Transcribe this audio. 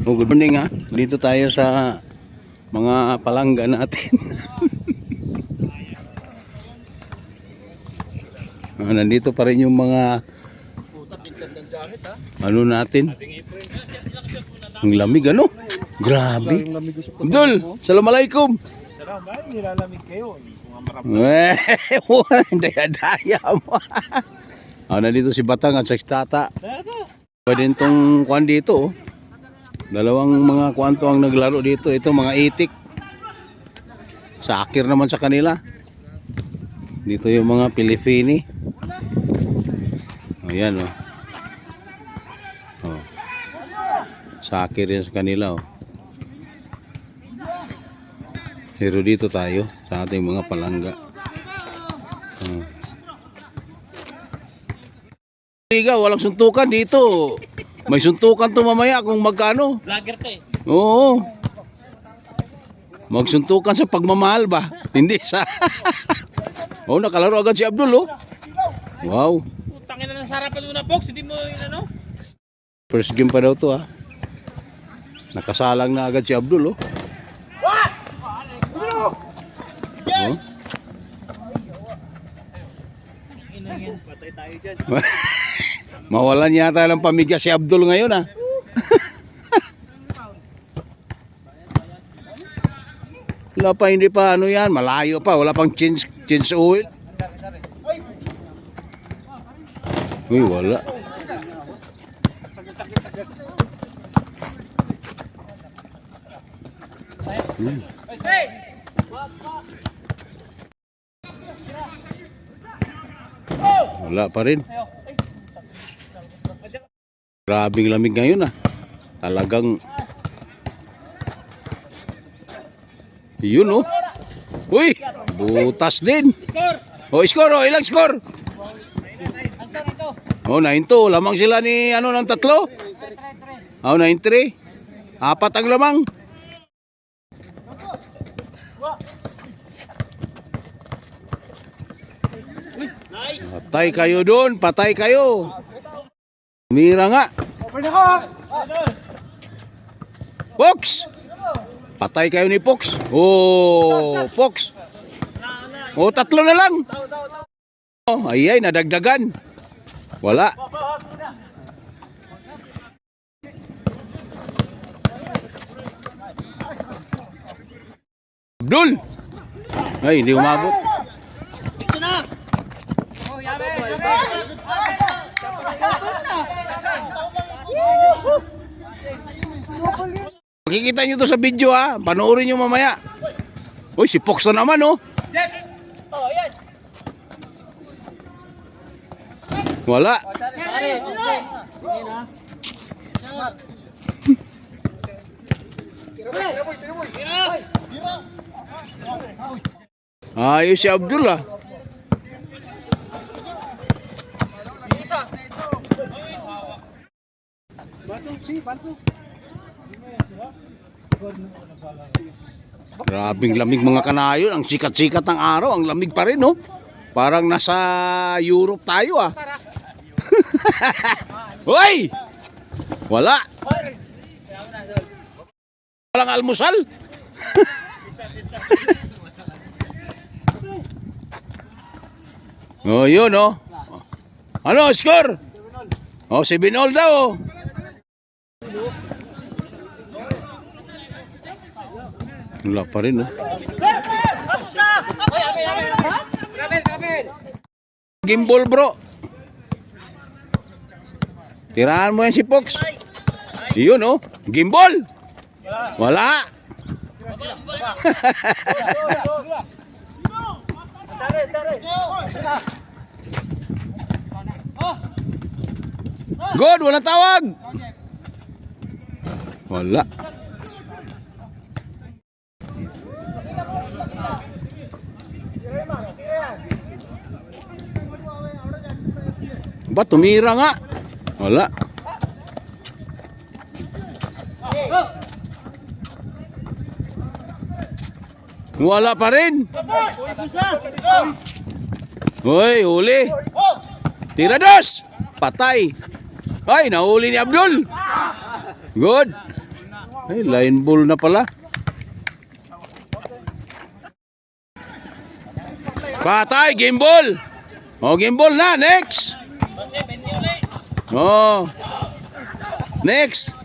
Oh, good morning ha. Dito tayo sa mga palangga natin. Nandito pa rin yung mga ano natin. Ang lamig ano? Grabe. Abdul, assalamualaikum. Nilalamig kayo. Daya-daya mo. Nandito si Batang at si Tata. Pwede itong kuwan dito. Dalawang mga kwanto ang naglaro dito. Ito mga itik. Sakir naman sa kanila. Dito yung mga Pilipini. Ayan oh. Sakir yan sa kanila oh. Pero dito tayo sa ating mga palangga. Liga, walang suntukan dito. May suntukan to mamaya kung magkano. Vlogger to eh. Oo. Magsuntukan sa pagmamahal ba? Hindi sa... Oh, nakalaro agad si Abdul oh. Wow. Tangin na ng sarapan mo na box, hindi mo ano? First game pa daw to ah. Nakasalang na agad si Abdul oh. Oh. Patay tayo dyan. Mawalan yata ng pamilya si Abdul ngayon ah. Wala pa, hindi pa ano yan, malayo pa, wala pang change oil. Uy, wala. Wala pa rin. Grabing lamig ngayon ah. Talagang yun oh. Uy, butas din. Oh, score oh, ilang score? Oh, 9-2. Lamang sila ni ano ng tatlo? Oh, 9-3. Apat ang lamang. Patay kayo doon, patay kayo. Mira nga. Fox. Patay kayo ni Fox. Oh, Fox. Oh, tatlo na lang. Oh, ayay, nadagdagan. Wala. Abdul. Ay, hindi umabot. Ito na. Oh, yabe. Makikita nyo to sa video ha. Panoorin nyo mamaya. Uy, si Fox na naman oh. Oh, yan. Wala. Ayos si Abdul ah. Grabing lamig mga kanayon. Ang sikat-sikat ng araw. Ang lamig pa rin no. Parang nasa Europe tayo ah. Hoy! Wala. Walang almusal. Oh, yun oh. Ano score? Oh, 7-all daw. Wala pa rin oh. Gimbal bro. Tirahan mo yan si Fox. Yun oh. Gimbal. Wala. Good, walang tawag. Wala. Ba, tumira nga. Wala. Wala pa rin. Hoy, huli. Tira dos. Patay. Ay, nahuli ni Abdul. Good. Ay, line ball na pala. Patay, game ball. Oh, game ball na. Next. Bante, 20 ulit. Oh. Next.